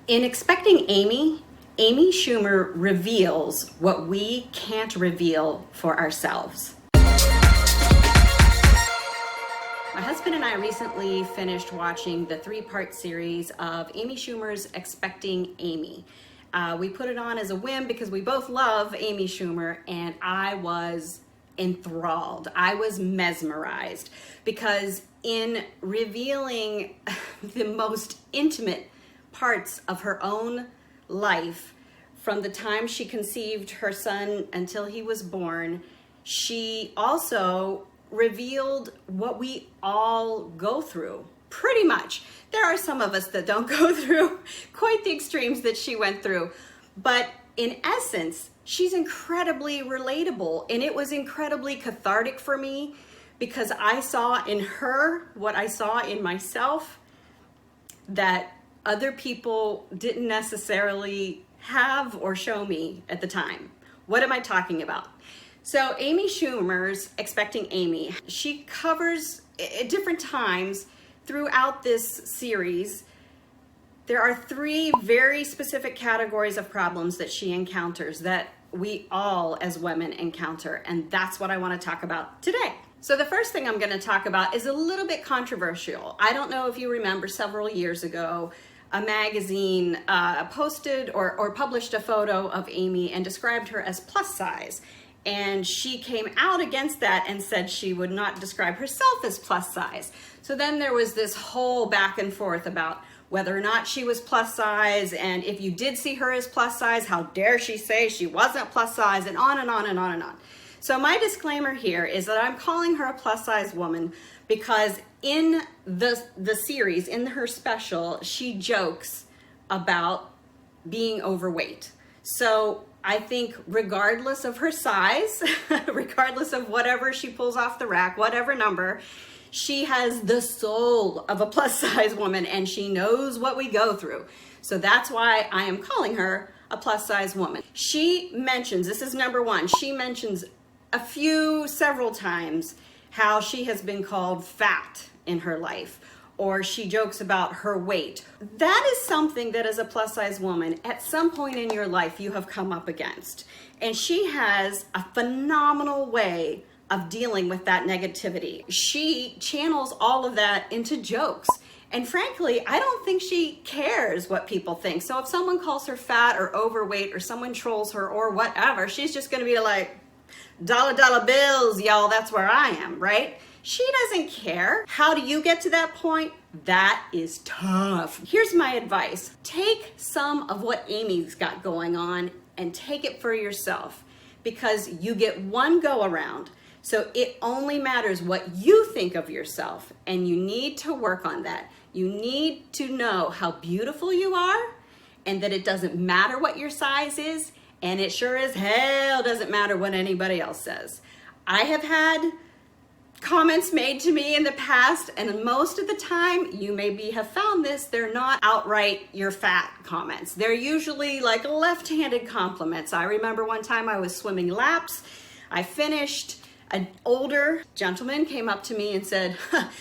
In Expecting Amy, Amy Schumer reveals what we can't reveal for ourselves. My husband and I recently finished watching the 3-part series of Amy Schumer's Expecting Amy. We put it on as a whim because we both love Amy Schumer, and I was enthralled. I was mesmerized because in revealing the most intimate parts of her own life, from the time she conceived her son until he was born, she also revealed what we all go through, pretty much. There are some of us that don't go through quite the extremes that she went through, but in essence, she's incredibly relatable, and it was incredibly cathartic for me because I saw in her what I saw in myself that other people didn't necessarily have or show me at the time. What am I talking about? So Amy Schumer's Expecting Amy, she covers at different times throughout this series. There are 3 very specific categories of problems that she encounters that we all as women encounter, and that's what I want to talk about today. So the first thing I'm going to talk about is a little bit controversial. I don't know if you remember several years ago, a magazine posted or published a photo of Amy and described her as plus size. And she came out against that and said she would not describe herself as plus size. So then there was this whole back and forth about whether or not she was plus size, and if you did see her as plus size, how dare she say she wasn't plus size, and on and on and on and on. So my disclaimer here is that I'm calling her a plus size woman because in the series, in her special, she jokes about being overweight. So I think regardless of her size, regardless of whatever she pulls off the rack, whatever number, she has the soul of a plus size woman and she knows what we go through. So that's why I am calling her a plus size woman. She mentions, this is number 1, she mentions several times how she has been called fat in her life, or she jokes about her weight. That is something that as a plus size woman, at some point in your life, you have come up against. And she has a phenomenal way of dealing with that negativity. She channels all of that into jokes. And frankly, I don't think she cares what people think. So if someone calls her fat or overweight or someone trolls her or whatever, she's just gonna be like, dollar bills, y'all, that's where I am, right? She doesn't care. How do you get to that point? That is tough. Here's my advice. Take some of what Amy's got going on and take it for yourself, because you get one go around. So it only matters what you think of yourself, and you need to work on that. You need to know how beautiful you are, and that it doesn't matter what your size is, and it sure as hell doesn't matter what anybody else says. I have had comments made to me in the past, and most of the time, you maybe have found this, they're not outright "you're fat" comments. They're usually like left-handed compliments. I remember one time I was swimming laps. I finished. An older gentleman came up to me and said,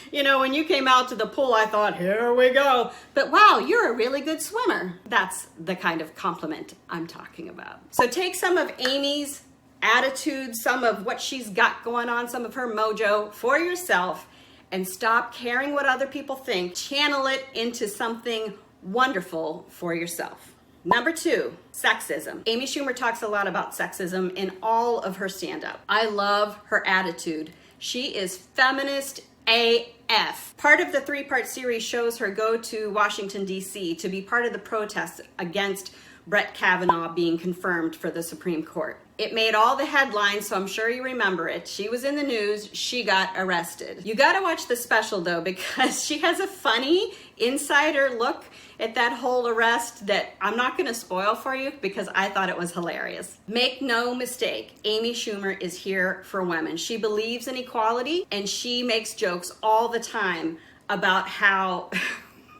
you know, when you came out to the pool, I thought, here we go. But wow, you're a really good swimmer. That's the kind of compliment I'm talking about. So take some of Amy's attitude, some of what she's got going on, some of her mojo for yourself, and stop caring what other people think. Channel it into something wonderful for yourself. Number 2, sexism. Amy Schumer talks a lot about sexism in all of her stand-up. I love her attitude. She is feminist AF. Part of the 3-part series shows her go to Washington, D.C. to be part of the protests against Brett Kavanaugh being confirmed for the Supreme Court. It made all the headlines, so I'm sure you remember it. She was in the news. She got arrested. You got to watch the special, though, because she has a funny insider look at that whole arrest that I'm not going to spoil for you because I thought it was hilarious. Make no mistake, Amy Schumer is here for women. She believes in equality, and she makes jokes all the time about how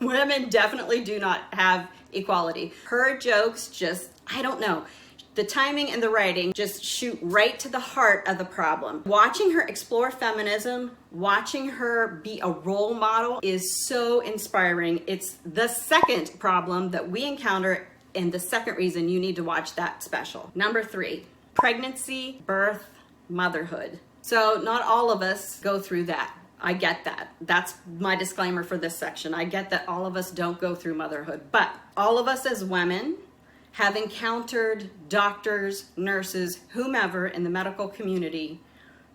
women definitely do not have equality. Her jokes just, I don't know. The timing and the writing just shoot right to the heart of the problem. Watching her explore feminism, watching her be a role model is so inspiring. It's the second problem that we encounter and the second reason you need to watch that special. Number 3, pregnancy, birth, motherhood. So not all of us go through that. I get that. That's my disclaimer for this section. I get that all of us don't go through motherhood, but all of us as women have encountered doctors, nurses, whomever in the medical community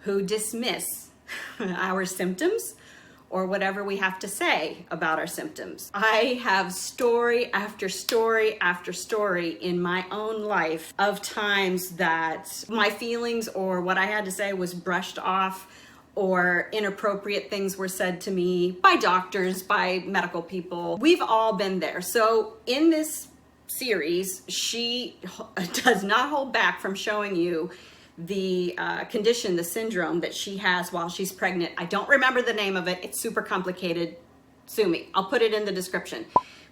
who dismiss our symptoms or whatever we have to say about our symptoms. I have story after story after story in my own life of times that my feelings or what I had to say was brushed off, or inappropriate things were said to me by doctors, by medical people. We've all been there. So in this series, she does not hold back from showing you the condition, the syndrome that she has while she's pregnant. I don't remember the name of it. It's super complicated. Sue me. I'll put it in the description.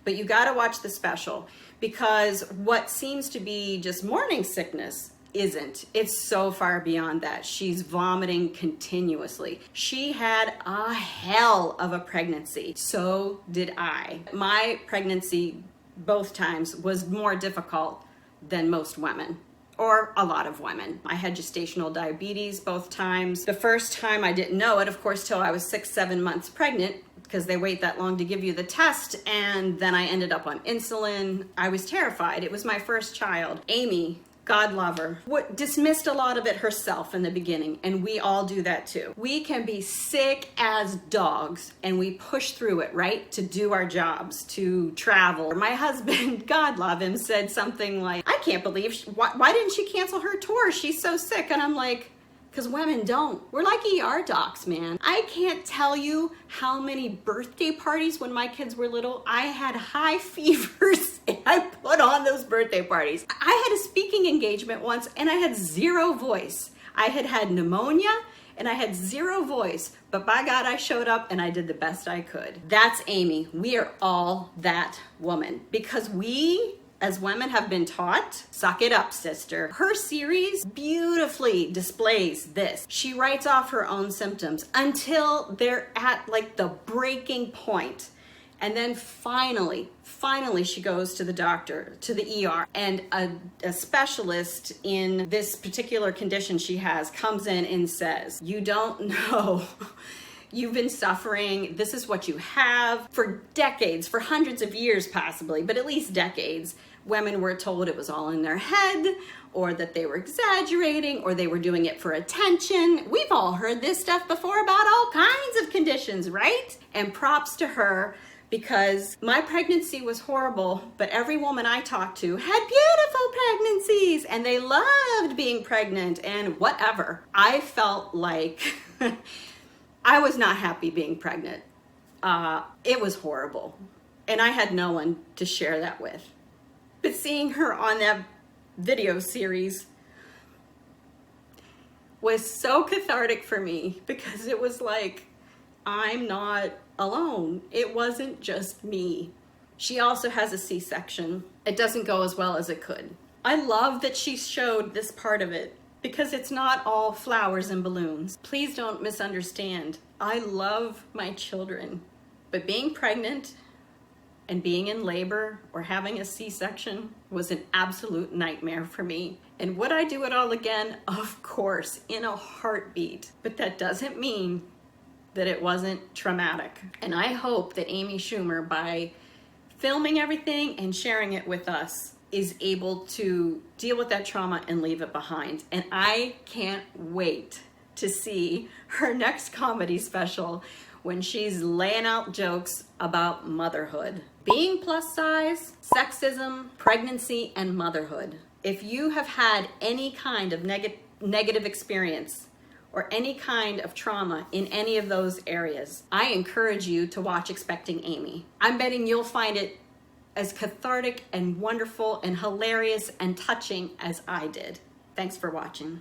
But you got to watch the special, because what seems to be just morning sickness isn't. It's so far beyond that. She's vomiting continuously. She had a hell of a pregnancy. So did I. My pregnancy both times was more difficult than most women, or a lot of women. I had gestational diabetes both times. The first time I didn't know it, of course, till I was 6-7 months pregnant, because they wait that long to give you the test, and then I ended up on insulin. I was terrified. It was my first child. Amy, God love her, dismissed a lot of it herself in the beginning, and we all do that too. We can be sick as dogs, and we push through it, right? To do our jobs, to travel. My husband, God love him, said something like, I can't believe, why didn't she cancel her tour? She's so sick. And I'm like, because women don't. We're like ER docs, man. I can't tell you how many birthday parties when my kids were little, I had high fevers and I put on those birthday parties. I had a speaking engagement once and I had zero voice. I had had pneumonia and I had zero voice, but by God, I showed up and I did the best I could. That's Amy. We are all that woman, because we as women have been taught, suck it up, sister. Her series beautifully displays this. She writes off her own symptoms until they're at like the breaking point. And then finally she goes to the doctor, to the ER, and a specialist in this particular condition she has comes in and says, you don't know. You've been suffering. This is what you have. For decades, for hundreds of years possibly, but at least decades, women were told it was all in their head, or that they were exaggerating, or they were doing it for attention. We've all heard this stuff before about all kinds of conditions, right? And props to her, because my pregnancy was horrible, but every woman I talked to had beautiful pregnancies and they loved being pregnant and whatever. I felt like I was not happy being pregnant. It was horrible. And I had no one to share that with. But seeing her on that video series was so cathartic for me, because it was like, I'm not alone. It wasn't just me. She also has a C-section. It doesn't go as well as it could. I love that she showed this part of it, because it's not all flowers and balloons. Please don't misunderstand. I love my children, but being pregnant and being in labor or having a C-section was an absolute nightmare for me. And would I do it all again? Of course, in a heartbeat. But that doesn't mean that it wasn't traumatic. And I hope that Amy Schumer, by filming everything and sharing it with us, is able to deal with that trauma and leave it behind. And I can't wait to see her next comedy special when she's laying out jokes about motherhood. Being plus size, sexism, pregnancy, and motherhood. If you have had any kind of negative experience or any kind of trauma in any of those areas, I encourage you to watch Expecting Amy. I'm betting you'll find it as cathartic and wonderful and hilarious and touching as I did. Thanks for watching.